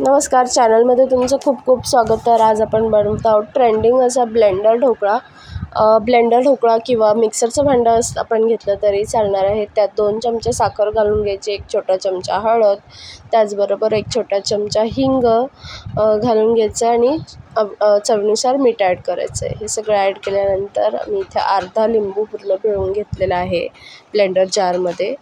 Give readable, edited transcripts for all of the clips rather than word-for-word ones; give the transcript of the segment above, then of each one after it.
नमस्कार, चॅनलमध्ये तुमचं खूप खूप स्वागत. तर आज आपण बनवत आहोत ट्रेंडिंग असा ब्लेंडर ढोकळा. ब्लेंडर ढोकळा किंवा मिक्सरचं भांडं आपण घेतलं तरी चालणार आहे. त्यात 2 चमचे साखर घालून घ्यायची, 1 छोटा चमचा हळद, त्याचबरोबर 1 छोटा चमचा हिंग घालून घ्यायचं आणि चवीनुसार मीठ ॲड करायचं आहे. हे सगळं ॲड केल्यानंतर मी इथे अर्धा लिंबू पूर्ण पिळून घेतलेला आहे ब्लेंडर जारमध्ये.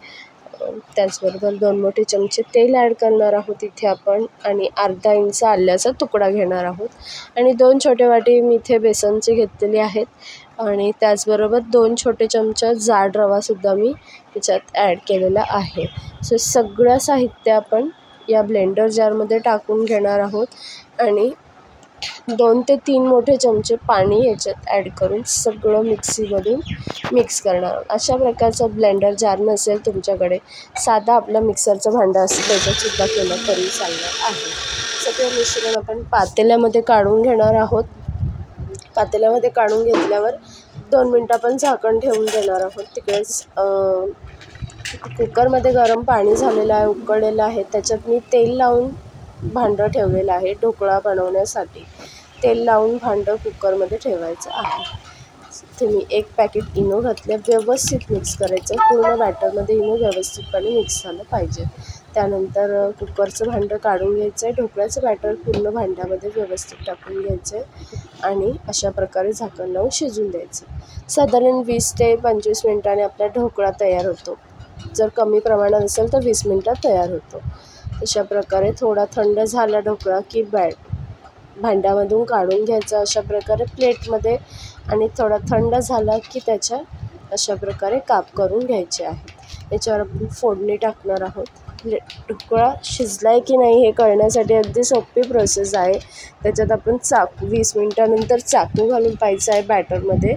त्याचबरोबर 2 मोठे चमचे तेल ॲड करणार आहोत इथे आपण आणि अर्धा इंच आल्याचा तुकडा घेणार आहोत आणि 2 छोटे वाटी मी इथे बेसनचे घेतलेले आहेत आणि त्याचबरोबर 2 छोटे चमचे जाड रवासुद्धा मी याच्यात ॲड केलेला आहे. सो सगळं साहित्य आपण या ब्लेंडर जारमध्ये टाकून घेणार आहोत आणि 2 ते 3 मोठे चमचे पाणी याच्यात ॲड करून सगळं मिक्सीमधून मिक्स करणार आहोत. अशा प्रकारचा ब्लेंडर जार नसेल तुमच्याकडे, साधा आपला मिक्सरचं भांडं असेल त्याच्यातसुद्धा केलं तरी चालणार आहे. सगळं मिश्रण आपण पातेल्यामध्ये काढून घेणार आहोत. पातेल्यामध्ये काढून घेतल्यावर 2 मिनटं आपण झाकण ठेवून देणार आहोत. तिकडेच कुकरमध्ये गरम पाणी झालेलं आहे, उकळलेलं आहे. त्याच्यात मी तेल लावून भांडं ठेवलेलं आहे. ढोकळा बनवण्यासाठी तेल लावून भांडं कुकरमध्ये ठेवायचं आहे. इथे मी 1 पॅकेट इनो घातले. व्यवस्थित मिक्स करायचं. पूर्ण बॅटरमध्ये इनो व्यवस्थितपणे मिक्स झालं पाहिजे. त्यानंतर कुकरचं भांडं काढून घ्यायचं आहे. ढोकळ्याचं बॅटर पूर्ण भांड्यामध्ये व्यवस्थित टाकून घ्यायचं आहे आणि अशा प्रकारे झाकण लावून शिजून द्यायचं. साधारण 20 ते 25 मिनिटांनी आपला ढोकळा तयार होतो. जर कमी प्रमाणात असेल तर 20 मिनिटात तयार होतो. अशा प्रकारे थोडा थंड झाला ढोकळा की भांड्यामधून काढून घ्यायचा अशा प्रकारे प्लेटमध्ये आणि थोडा थंड झाला की त्याच्या अशा प्रकारे काप करून घ्यायचे आहेत. याच्यावर आपण फोडणी टाकणार आहोत. ढोकळा शिजला आहे की नाही हे कळण्यासाठी अगदी सोपी प्रोसेस आहे. त्याच्यात आपण 20 मिनिटानंतर चाकू घालून पाहायचं आहे बॅटरमध्ये.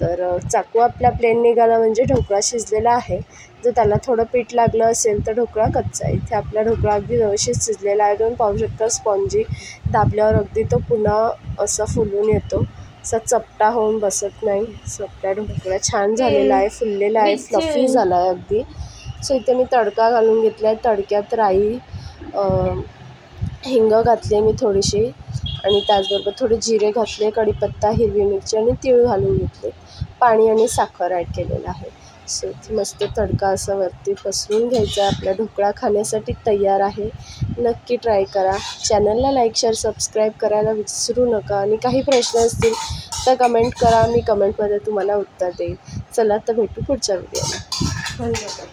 तर चाकू आपला प्लेन निघाला म्हणजे ढोकळा शिजलेला आहे. जर त्याला थोडं पीठ लागलं असेल तर ढोकळा कच्चा आहे. इथे आपला ढोकळा अगदी व्यवस्थित शिजलेला आहे. तुम्ही पाहू शकता स्पॉन्जी दाबल्यावर अगदी तो पुन्हा असा फुलून येतो. असा चपटा होऊन बसत नाही. सो आपला ढोकळा छान झालेला आहे, फुललेला आहे, फ्लफी झाला आहे अगदी. सो इथे मी तडका घालून घेतला आहे. तडक्यात राई, हिंग घातली मी थोडीशी आणि त्याचबरोबर थोडे जिरे घातले, कढीपत्ता, हिरवी मिरची आणि तीळ घालून घेतले. पाणी आणि साखर ॲड केलेलं आहे. सो इथे मस्त तडका असा वरती पसरून घ्यायचा. आपला ढोकळा खाण्यासाठी तयार आहे. नक्की ट्राय करा. चॅनलला लाईक, शेअर, सबस्क्राईब करायला विसरू नका आणि काही प्रश्न असतील तर कमेंट करा. मी कमेंटमध्ये तुम्हाला उत्तर देईन. चला तर भेटू पुढच्या व्हिडिओला. धन्यवाद.